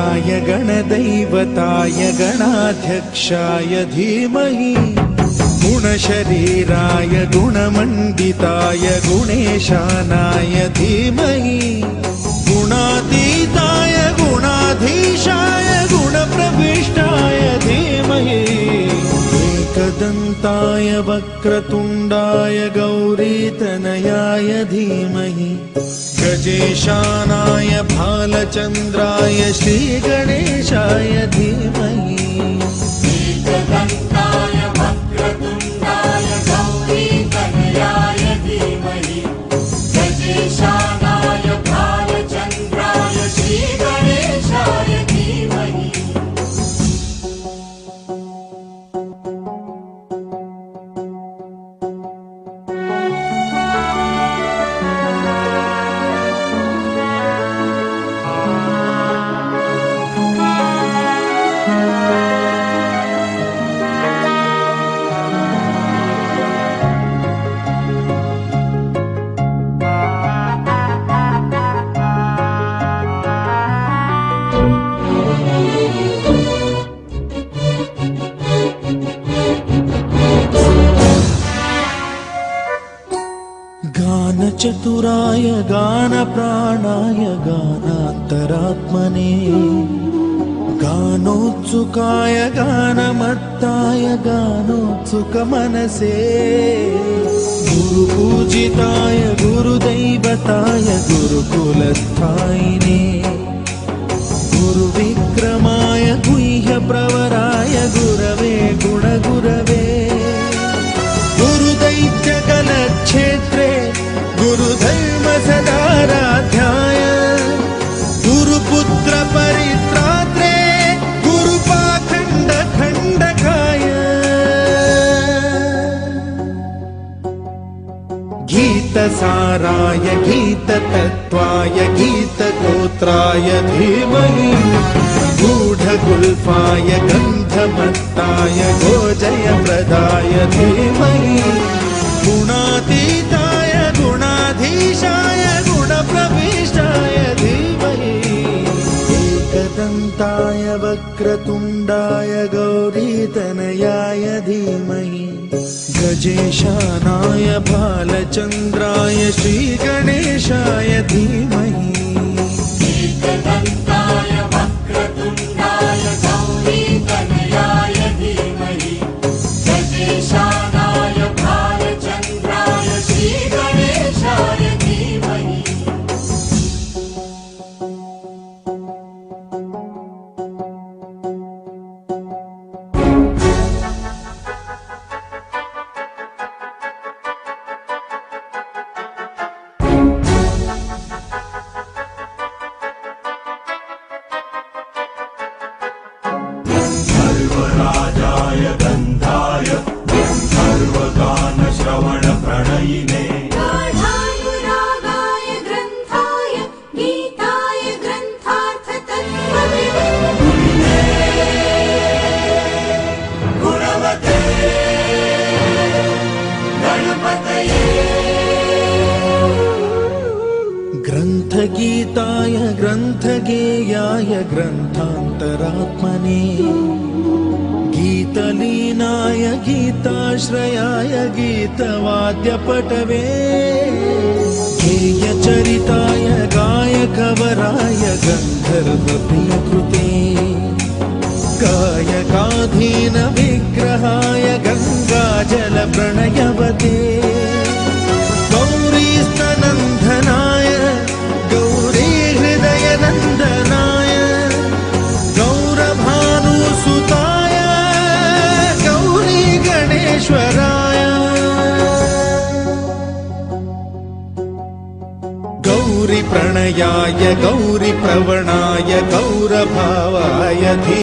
गणाध्यक्षाय गणदैवताय गणाध्यक्षाय धीमहि गुणशरीराय गुणमण्डिताय गुणेशानाय धीमहि गुणातीताय गुणाधीशाय गुणप्रविष्टाय धीमहि एकदन्ताय वक्रतुण्डाय गौरीतनयाय धीमहि गजेशानाय भालचन्द्राय श्रीगणेशाय धीमहि एकदन्ताय वक्रतुण्डाय गौरीतनयाय धीमहि गजेशानाय भालचन्द्राय श्रीगणेशाय धीमहि गानचतुराय गानप्राणाय गानान्तरात्मने गानोत्सुकाय गानमत्ताय गानोत्सुकमनसे गुरुपूजिताय गुरुदैवताय गुरुकुलस्थायिने गुरुविक्रमाय गुह्यप्रवराय गुरवे गुणगुरवे गुरुदैत्यकलक्षेत्रे गुरुधर्मसदाराध्याय गुरुपुत्र परित्रात्रे गुरुपाखण्डखण्डकाय गीतसाराय गीततत्त्वाय गीतगोत्राय धीमहि गूढगुल्फाय गन्धमत्ताय गोजयप्रदाय धीमहि गुणातीताय गुणाधीशाय गुणप्रविष्टाय धीमहि एकदन्ताय वक्रतुण्डाय गौरीतनयाय धीमहि गजेशानाय भालचन्द्राय श्रीगणेशाय धीमहि एकदन्ताय वक्रतुण्डाय गौरीतनयाय धीमहि गजेशानाय भालचन्द्राय श्रीगणेशाय धीमहि सर्वराजाय गन्धाय सर्वगानश्रवणप्रणयिने गाढानुरागाय ग्रन्थाय गीताय ग्रन्थार्थतत्त्वविदे गुणवते गणपतये ग्रन्थगीताय ग्रन्थगेयाय ग्रन्थान्तरात्मने गीतलीनाय गीताश्रयाय गीतवाद्यपटवे गेयचरिताय गायकवराय गन्धर्वप्रियकृते गायकाधीन विग्रहाय गङ्गाजलप्रणयवते गौरीस्तनन्दनाय गौरीहृदयनन्दनाय गौरभानुसुताय गौरी गणेश्वराय गौरीप्रणयाय गौरीप्रवणाय गौरभावाय